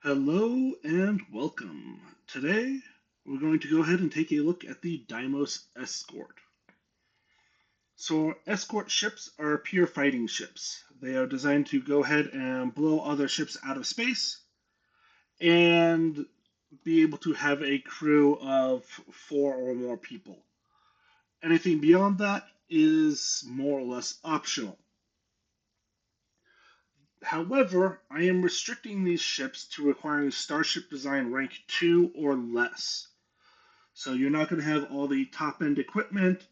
Hello and welcome. Today we're going to go ahead and take a look at the Deimos Escort. So escort ships are pure fighting ships. They are designed to go ahead and blow other ships out of space and be able to have a crew of four or more people. Anything beyond that is more or less optional. However, I am restricting these ships to requiring Starship Design rank 2 or less. So you're not going to have all the top end equipment.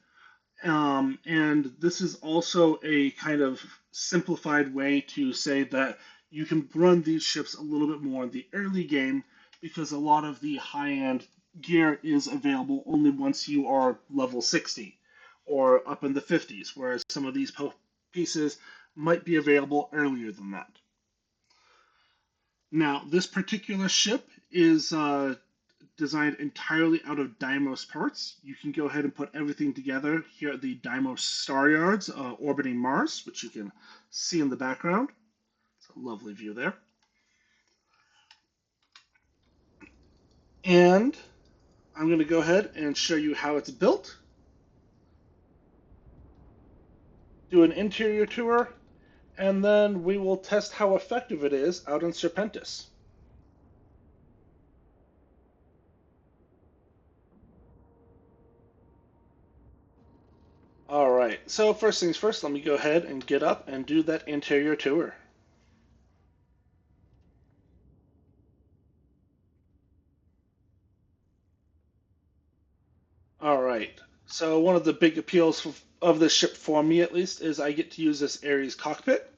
And this is also a kind of simplified way to say that you can run these ships a little bit more in the early game because a lot of the high end gear is available only once you are level 60 or up in the 50s, whereas some of these pieces might be available earlier than that. Now, this particular ship is designed entirely out of Deimos parts. You can go ahead and put everything together here at the Deimos Star Yards orbiting Mars, which you can see in the background. It's a lovely view there. And I'm going to go ahead and show you how it's built. Do an interior tour, and then we will test how effective it is out in Serpentis. All right, so first things first, let me go ahead and get up and do that interior tour. All right, so one of the big appeals of this ship for me, at least, is I get to use this Ares cockpit.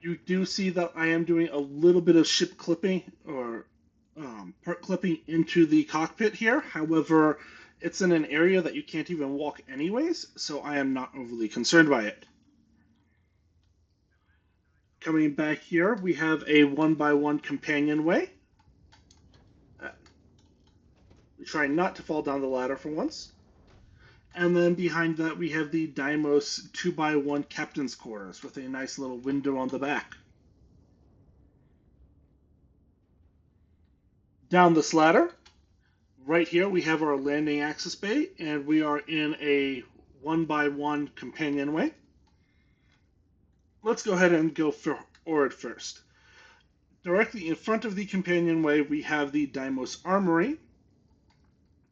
You do see that I am doing a little bit of ship clipping or part clipping into the cockpit here. However, it's in an area that you can't even walk anyways, so I am not overly concerned by it. Coming back here, we have a 1x1 companionway. We try not to fall down the ladder for once. And then behind that, we have the Deimos 2x1 captain's quarters with a nice little window on the back. Down this ladder, right here, we have our landing access bay, and we are in a 1x1 companionway. Let's go ahead and go forward first. Directly in front of the companionway, we have the Deimos armory,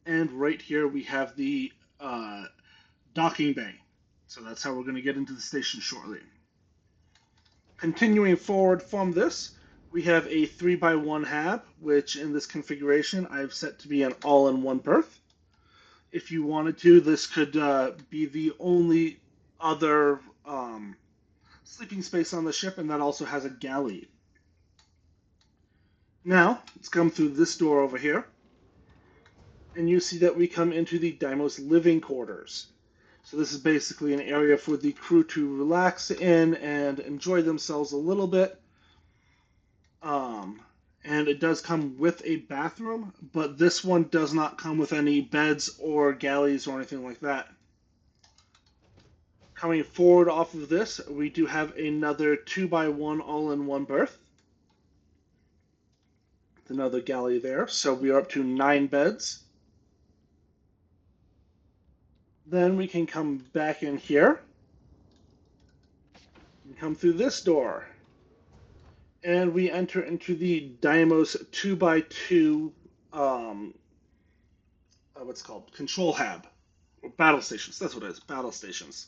and right here we have the docking bay. So that's how we're going to get into the station shortly. Continuing forward from this, we have a 3x1 hab, which in this configuration I've set to be an all-in-one berth. If you wanted to, this could be the only other sleeping space on the ship, and that also has a galley. Now, let's come through this door over here, and you see that we come into the Deimos living quarters. So this is basically an area for the crew to relax in and enjoy themselves a little bit. And it does come with a bathroom, but this one does not come with any beds or galleys or anything like that. Coming forward off of this, we do have another 2x1 all-in-one berth. Another galley there, so we are up to 9 beds. Then we can come back in here and come through this door. And we enter into the Deimos 2x2 what's it called? Control hab. Or battle stations. That's what it is. Battle stations.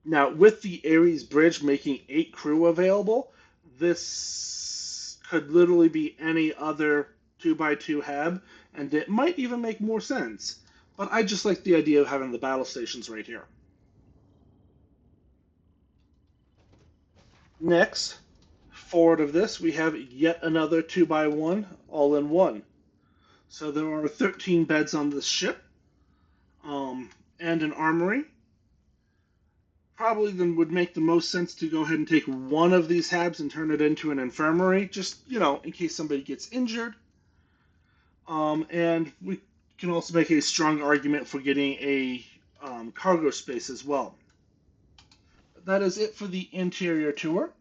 Now, with the Ares bridge making 8 crew available, this could literally be any other 2x2 hab, and it might even make more sense. But I just like the idea of having the battle stations right here. Next, forward of this, we have yet another 2x1 all-in-one. So there are 13 beds on this ship, and an armory. Probably then would make the most sense to go ahead and take one of these habs and turn it into an infirmary, just, in case somebody gets injured. And we can also make a strong argument for getting a cargo space as well. That is it for the interior tour.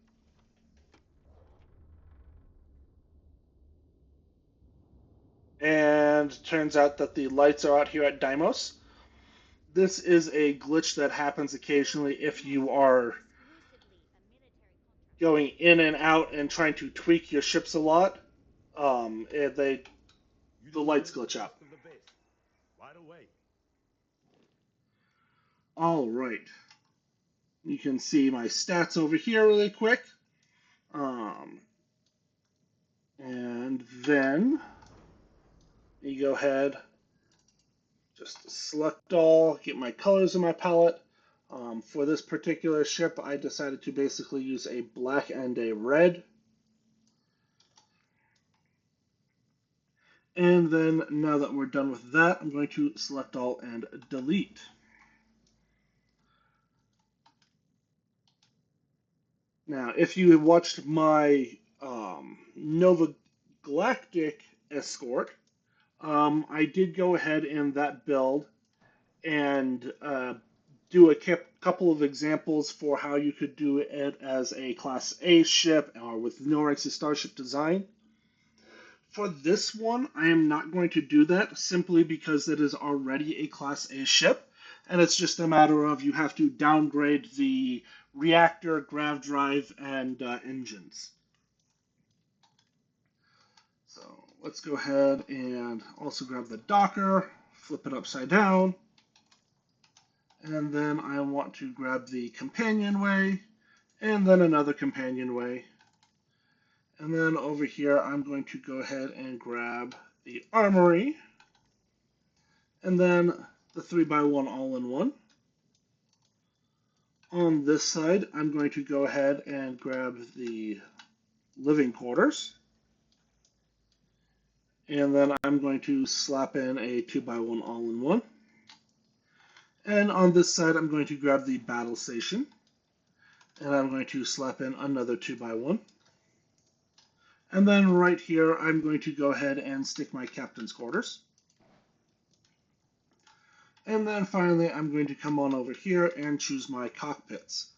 and turns out that the lights are out here at Deimos. This is a glitch that happens occasionally if you are going in and out and trying to tweak your ships a lot. The lights glitch out. All right, you can see my stats over here really quick. And then you go ahead, just select all, get my colors in my palette. For this particular ship, I decided to basically use a black and a red. And then now that we're done with that, I'm going to select all and delete. Now, if you have watched my Nova Galactic Escort, I did go ahead in that build and do a couple of examples for how you could do it as a Class A ship or with no ranks of Starship Design. For this one, I am not going to do that simply because it is already a Class A ship, and it's just a matter of you have to downgrade the reactor, grav drive, and engines. So let's go ahead and also grab the docker, flip it upside down, and then I want to grab the companionway, and then another companionway. And then over here, I'm going to go ahead and grab the armory, and then the 3x1 all-in-one. On this side, I'm going to go ahead and grab the living quarters, and then I'm going to slap in a 2x1 all-in-one. And on this side, I'm going to grab the battle station, and I'm going to slap in another 2x1. And then right here, I'm going to go ahead and stick my captain's quarters. And then finally, I'm going to come on over here and choose my cockpits.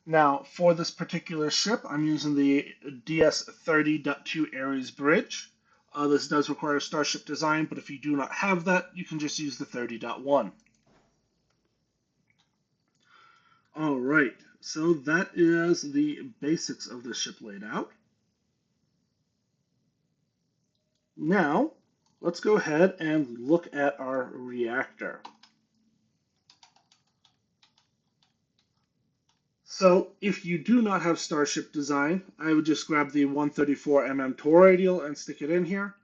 Now, for this particular ship, I'm using the DS30.2 Ares bridge. This does require Starship Design, but if you do not have that, you can just use the 30.1. All right, so that is the basics of the ship laid out. Now, let's go ahead and look at our reactor. So, if you do not have Starship Design, I would just grab the 134mm toroidal and stick it in here.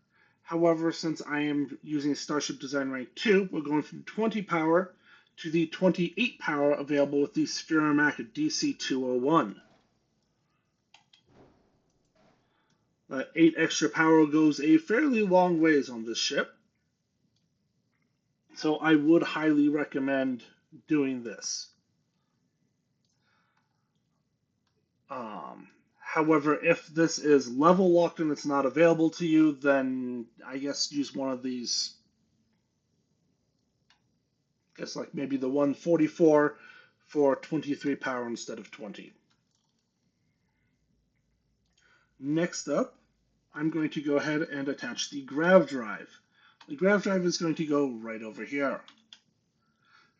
However, since I am using Starship Design Rank 2, we're going from 20 power to the 28 power available with the Spheromac DC-201. That 8 extra power goes a fairly long ways on this ship, so I would highly recommend doing this. However, if this is level locked and it's not available to you, then I guess use one of these. I guess like maybe the 144 for 23 power instead of 20. Next up, I'm going to go ahead and attach the grav drive. The grav drive is going to go right over here.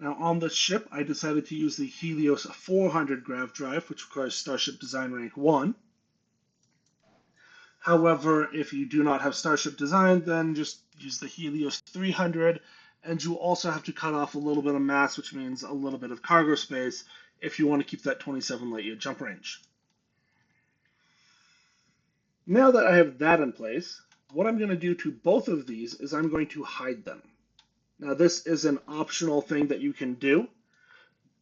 Now on this ship, I decided to use the Helios 400 grav drive, which requires Starship Design Rank 1. However, if you do not have Starship Design, then just use the Helios 300, and you also have to cut off a little bit of mass, which means a little bit of cargo space, if you want to keep that 27 light year jump range. Now that I have that in place, what I'm going to do to both of these is I'm going to hide them. Now this is an optional thing that you can do,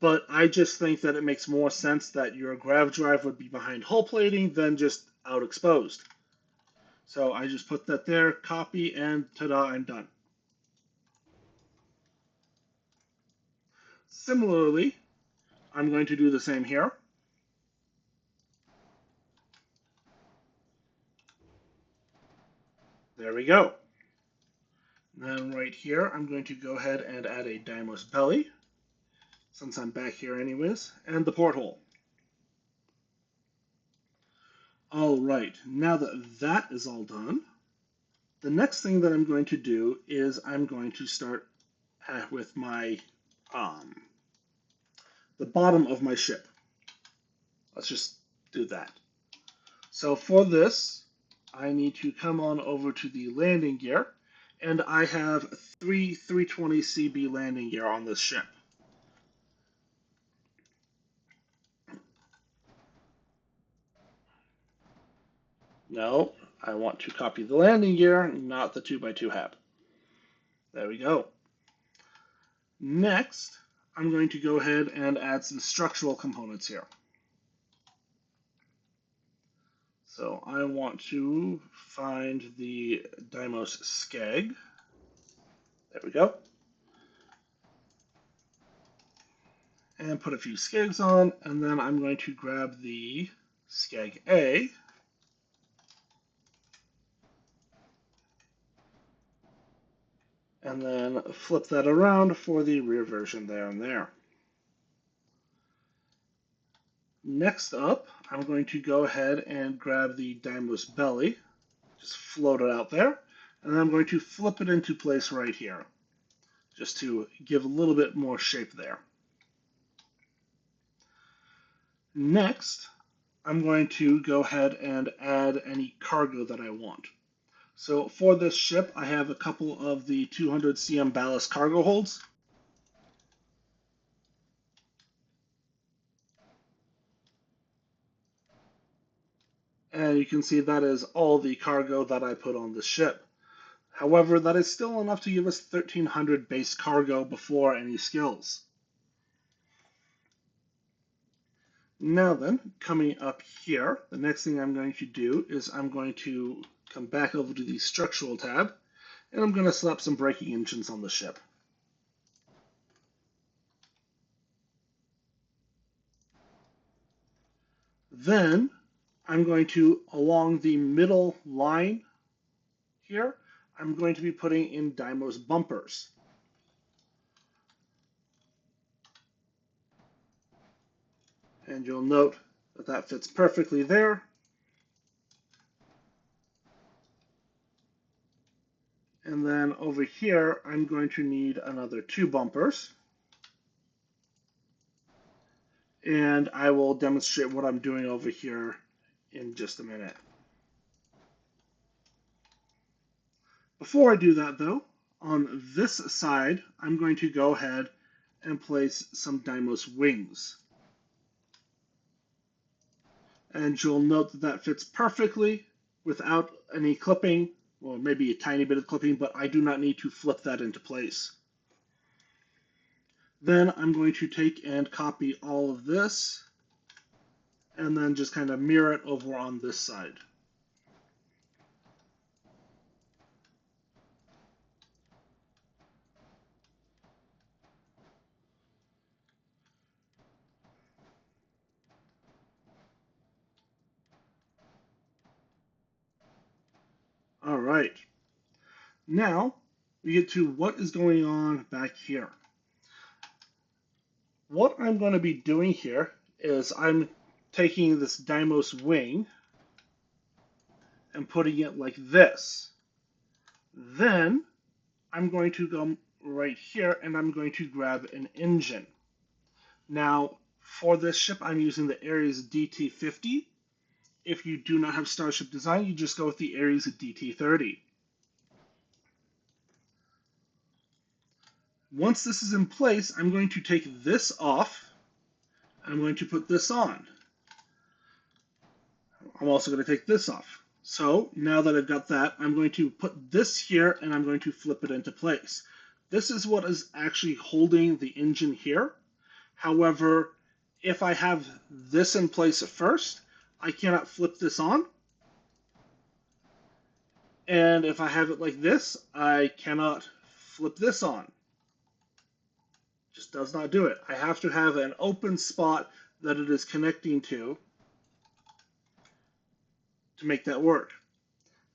but I just think that it makes more sense that your grav drive would be behind hull plating than just out exposed. So I just put that there, copy, and ta-da, I'm done. Similarly, I'm going to do the same here. There we go. Then right here, I'm going to go ahead and add a Deimos belly, since I'm back here anyways, and the porthole. All right, now that that is all done, The next thing that I'm going to do is I'm going to start with my the bottom of my ship. Let's just do that. So for this, I need to come on over to the landing gear, and I have three 320 CB landing gear on this ship. No, I want to copy the landing gear, not the 2x2 hab. There we go. Next, I'm going to go ahead and add some structural components here. So I want to find the Deimos Skeg. There we go. And put a few skegs on, and then I'm going to grab the Skeg A. And then flip that around for the rear version there and there. Next up, I'm going to go ahead and grab the Deimos belly, just float it out there, and then I'm going to flip it into place right here, just to give a little bit more shape there. Next, I'm going to go ahead and add any cargo that I want. So for this ship, I have a couple of the 200 cm ballast cargo holds. And you can see that is all the cargo that I put on the ship. However, that is still enough to give us 1,300 base cargo before any skills. Now then, coming up here, the next thing I'm going to do is I'm going to come back over to the structural tab, and I'm going to slap some braking engines on the ship. Then I'm going to, along the middle line here, I'm going to be putting in Deimos bumpers. And you'll note that that fits perfectly there. And then over here, I'm going to need another 2 bumpers. And I will demonstrate what I'm doing over here in just a minute. Before I do that, though, on this side, I'm going to go ahead and place some Deimos wings. And you'll note that that fits perfectly without any clipping, or maybe a tiny bit of clipping, but I do not need to flip that into place. Then I'm going to take and copy all of this, and then just kind of mirror it over on this side. All right. Now we get to what is going on back here. What I'm going to be doing here is I'm taking this Deimos wing and putting it like this. Then I'm going to go right here and I'm going to grab an engine. Now, for this ship, I'm using the Ares DT50. If you do not have Starship Design, you just go with the Ares DT30. Once this is in place, I'm going to take this off. I'm going to put this on. I'm also going to take this off. So now that I've got that, I'm going to put this here and I'm going to flip it into place. This is what is actually holding the engine here. However, if I have this in place first, I cannot flip this on. And if I have it like this, I cannot flip this on. Just does not do it. I have to have an open spot that it is connecting to make that work.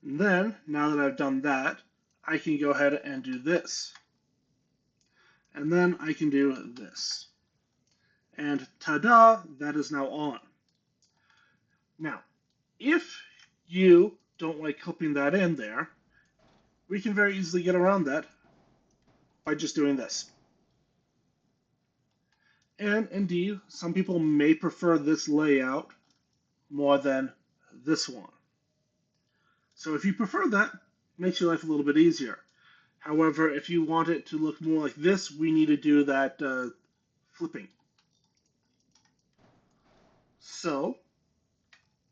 And then, now that I've done that, I can go ahead and do this. And then I can do this. And ta-da, that is now on. Now, if you don't like clipping that in there, we can very easily get around that by just doing this. And indeed, some people may prefer this layout more than this one. So if you prefer that, it makes your life a little bit easier. However, if you want it to look more like this, we need to do that flipping. So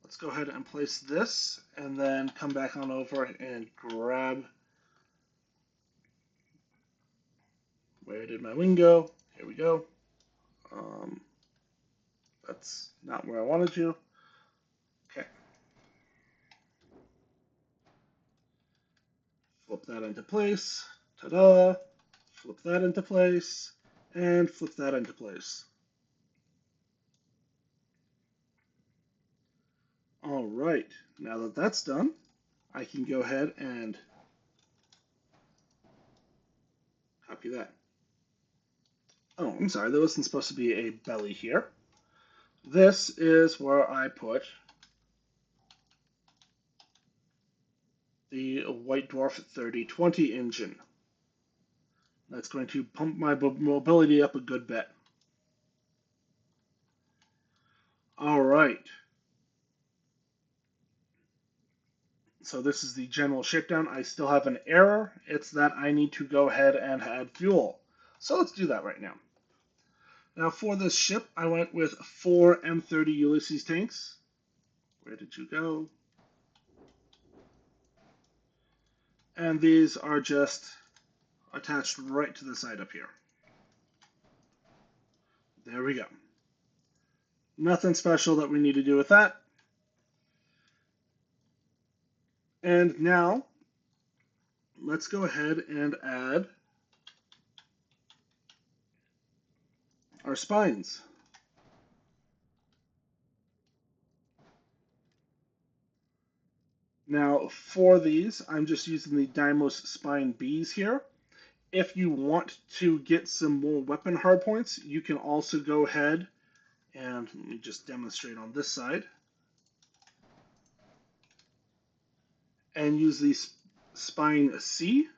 let's go ahead and place this, and then come back on over and grab, where did my wing go? Here we go. That's not where I wanted you. Okay. Flip that into place. Ta-da! Flip that into place, and flip that into place. All right, now that that's done, I can go ahead and copy that. Oh, I'm sorry, there wasn't supposed to be a belly here. This is where I put the White Dwarf 3020 engine. That's going to pump my mobility up a good bit. All right. So this is the general shakedown. I still have an error. It's that I need to go ahead and add fuel. So let's do that right now. Now for this ship, I went with 4 M30 Ulysses tanks. Where did you go? And these are just attached right to the side up here. There we go. Nothing special that we need to do with that. And now, let's go ahead and add our spines. Now, for these, I'm just using the Deimos Spine Bs here. If you want to get some more weapon hardpoints, you can also go ahead and let me just demonstrate on this side and use the Spine C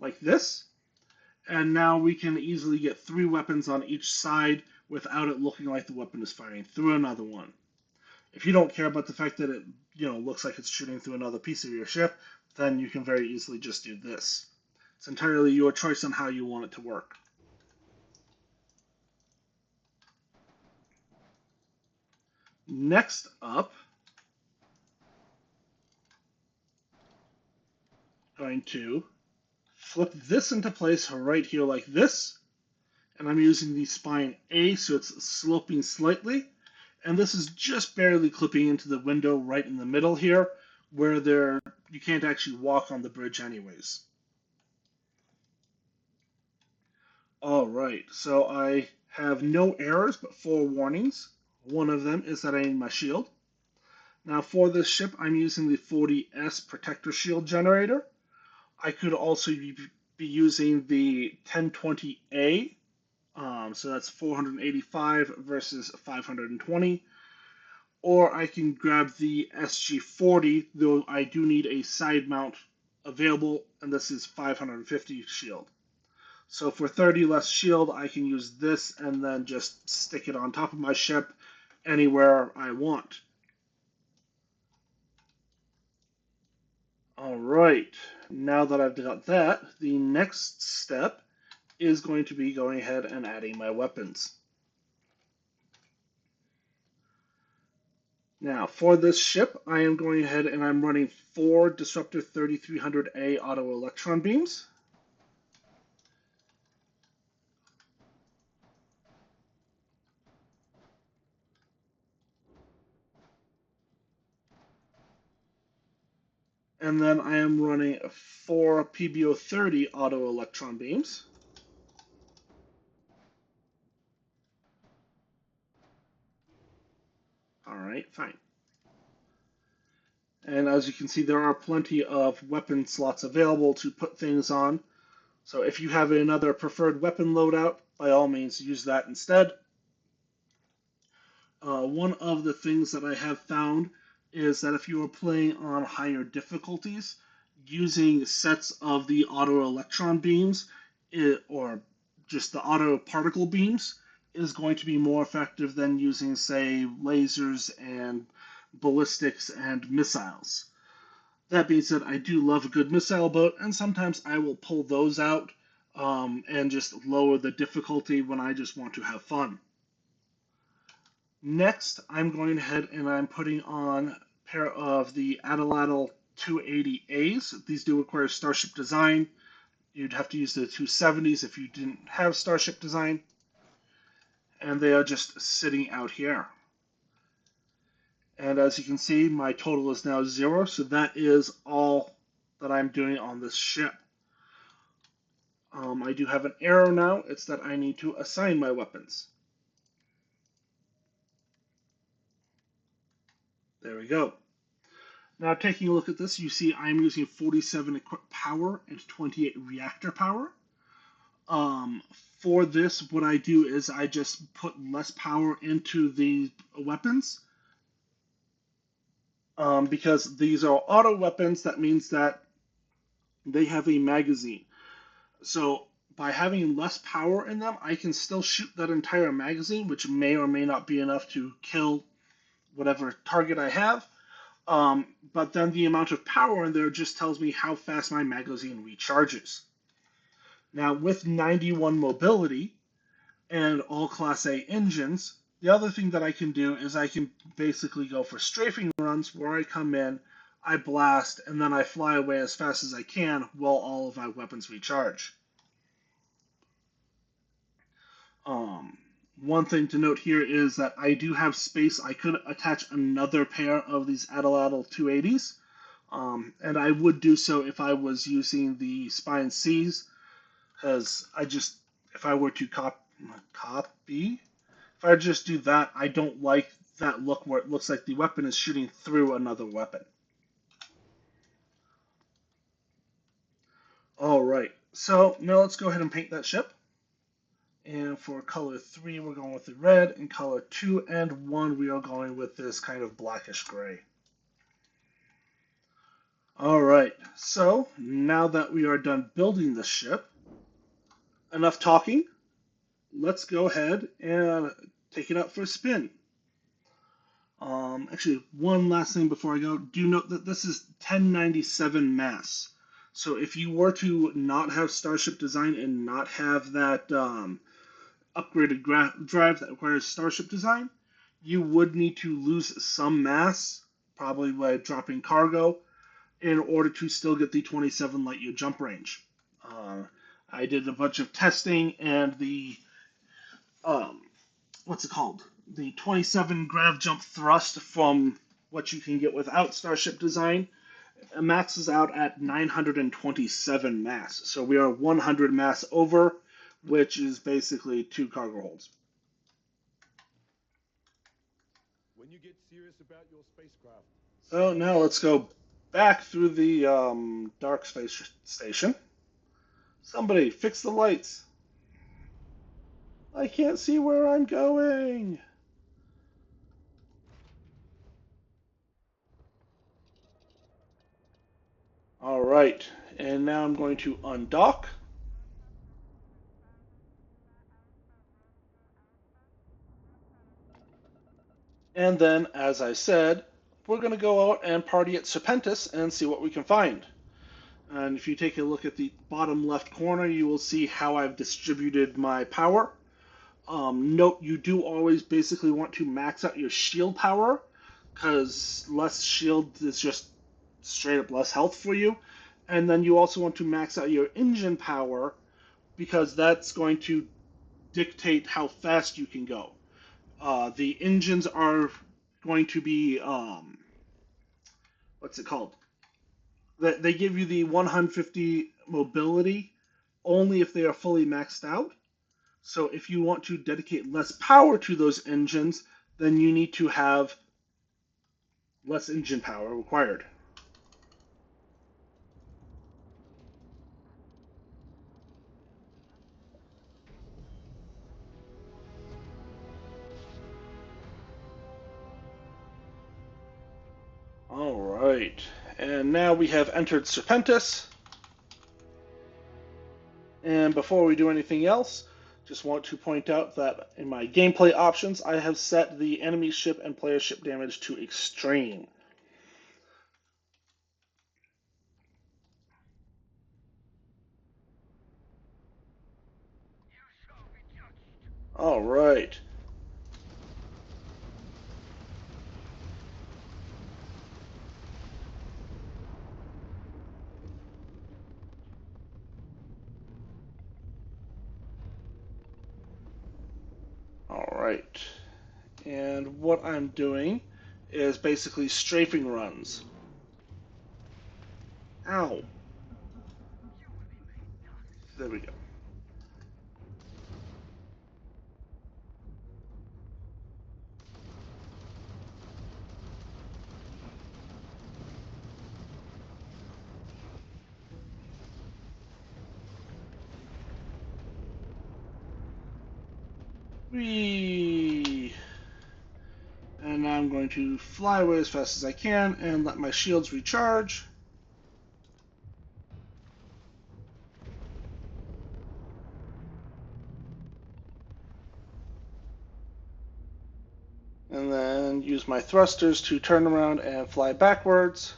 like this. And now we can easily get 3 weapons on each side without it looking like the weapon is firing through another one. If you don't care about the fact that it looks like it's shooting through another piece of your ship, then you can very easily just do this. It's entirely your choice on how you want it to work. Next up, going to flip this into place right here like this, and I'm using the spine A so it's sloping slightly, and this is just barely clipping into the window right in the middle here, where you can't actually walk on the bridge anyways. All right, so I have no errors but 4 warnings. One of them is that I need my shield. Now for this ship, I'm using the 40S protector shield generator. I could also be using the 1020A, so that's 485 versus 520. Or I can grab the SG40, though I do need a side mount available, and this is 550 shield. So for 30 less shield, I can use this and then just stick it on top of my ship anywhere I want. All right, now that I've got that, the next step is going to be going ahead and adding my weapons. Now, for this ship, I am going ahead and I'm running 4 Disruptor 3300A auto electron beams. And then I am running 4 PBO-30 auto electron beams. All right, fine. And as you can see, there are plenty of weapon slots available to put things on. So if you have another preferred weapon loadout, by all means use that instead. One of the things that I have found is that if you are playing on higher difficulties, using sets of the auto electron beams or just the auto particle beams is going to be more effective than using, say, lasers and ballistics and missiles. That being said, I do love a good missile boat, and sometimes I will pull those out and just lower the difficulty when I just want to have fun. Next, I'm going ahead and I'm putting on a pair of the Atlatl 280As. These do require Starship Design. You'd have to use the 270s if you didn't have Starship Design. And they are just sitting out here. And as you can see, my total is now 0, so that is all that I'm doing on this ship. I do have an error now. It's that I need to assign my weapons. There we go. Now, taking a look at this, you see I'm using 47 equipped power and 28 reactor power. Um, for this, what I do is I just put less power into the weapons. Because these are auto weapons, that means that they have a magazine. So by having less power in them, I can still shoot that entire magazine, which may or may not be enough to kill whatever target I have. But then the amount of power in there just tells me how fast my magazine recharges. Now, with 91 mobility and all Class A engines, the other thing that I can do is I can basically go for strafing runs where I come in, I blast, and then I fly away as fast as I can while all of my weapons recharge. One thing to note here is that I do have space. I could attach another pair of these Atlatl 280s, and I would do so if I was using the Spine Cs, because if I were to copy, if I just do that, I don't like that look where it looks like the weapon is shooting through another weapon. All right, so now let's go ahead and paint that ship. And for color 3, we're going with the red, and color 2 and 1, we are going with this kind of blackish gray. All right, so now that we are done building the ship, enough talking. Let's go ahead and take it out for a spin. Actually, one last thing before I go. Do note that this is 1097 mass. So if you were to not have Starship Design and not have that upgraded drive that requires Starship Design, you would need to lose some mass, probably by dropping cargo, in order to still get the 27 light year jump range. I did a bunch of testing, and the um, what's it called? The 27 grav jump thrust from what you can get without Starship Design maxes out at 927 mass. So we are 100 mass over, which is basically 2 cargo holds. When you get serious about your spacecraft. So now let's go back through the dark space station. Somebody fix the lights. I can't see where I'm going. All right, and now I'm going to undock. And then, as I said, we're going to go out and party at Serpentis and see what we can find. And if you take a look at the bottom left corner, you will see how I've distributed my power. Note you do always basically want to max out your shield power, because less shield is just straight up less health for you. And then you also want to max out your engine power, because that's going to dictate how fast you can go. The engines are going to be what's it called? They give you the 150 mobility only if they are fully maxed out. So if you want to dedicate less power to those engines, then you need to have less engine power required. right, and now we have entered Serpentis. And before we do anything else, just want to point out that in my gameplay options, I have set the enemy ship and player ship damage to extreme. All right. All right. And what I'm doing is basically strafing runs. Ow. There we go. Whee! And now I'm going to fly away as fast as I can and let my shields recharge. And then use my thrusters to turn around and fly backwards.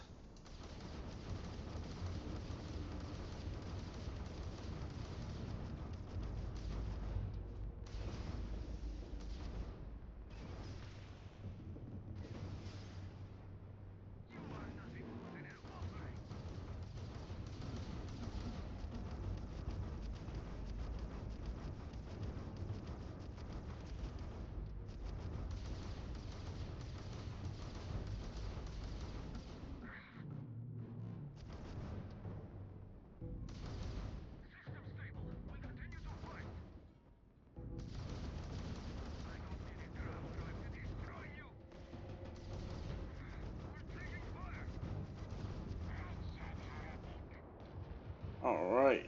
All right.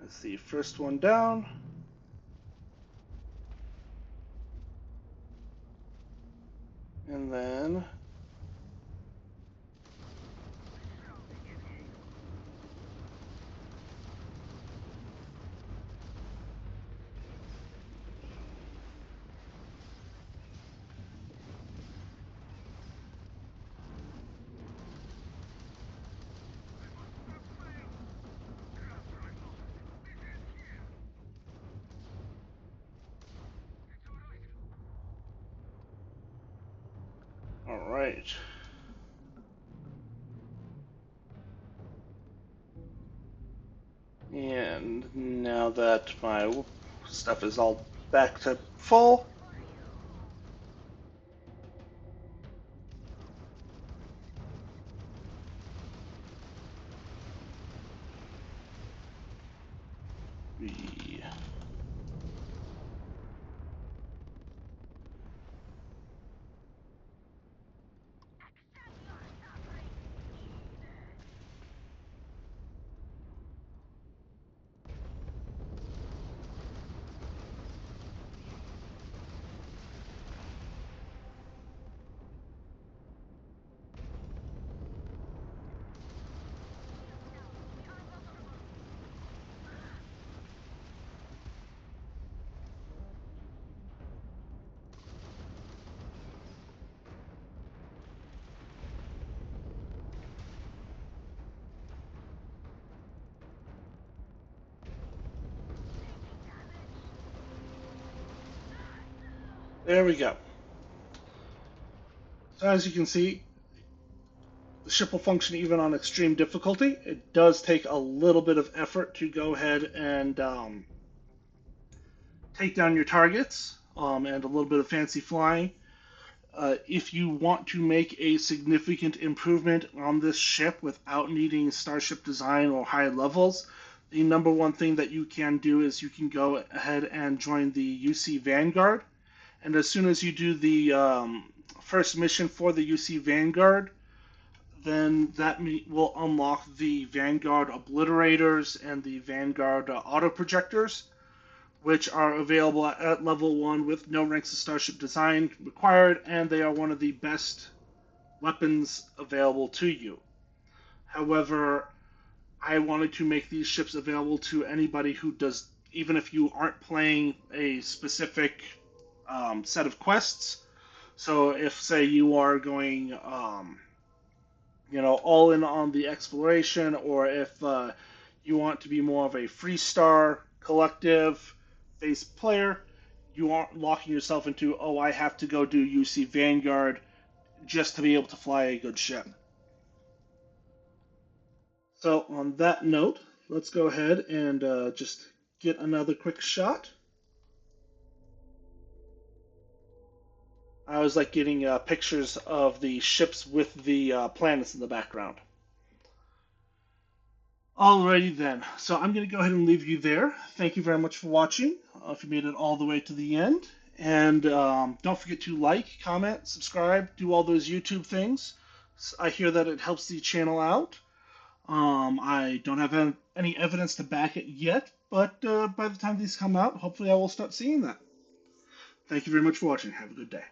That's the first one down. And then all right. And now that my stuff is all back to full, we there we go. So as you can see, the ship will function even on extreme difficulty. It does take a little bit of effort to go ahead and take down your targets and a little bit of fancy flying. If you want to make a significant improvement on this ship without needing Starship Design or high levels, the number one thing that you can do is you can go ahead and join the UC Vanguard. And as soon as you do the first mission for the UC Vanguard, then that will unlock the Vanguard Obliterators and the Vanguard Auto Projectors, which are available at level 1 with no ranks of Starship Design required, and they are one of the best weapons available to you. However, I wanted to make these ships available to anybody who does, even if you aren't playing a specific set of quests. So if, say, you are going, all in on the exploration, or if you want to be more of a free-star collective based player, you aren't locking yourself into, oh, I have to go do UC Vanguard just to be able to fly a good ship. So, on that note, let's go ahead and just get another quick shot. I always like getting pictures of the ships with the planets in the background. Alrighty then, so I'm going to go ahead and leave you there. Thank you very much for watching, if you made it all the way to the end. And don't forget to like, comment, subscribe, do all those YouTube things. I hear that it helps the channel out. I don't have any evidence to back it yet, but by the time these come out, hopefully I will start seeing that. Thank you very much for watching. Have a good day.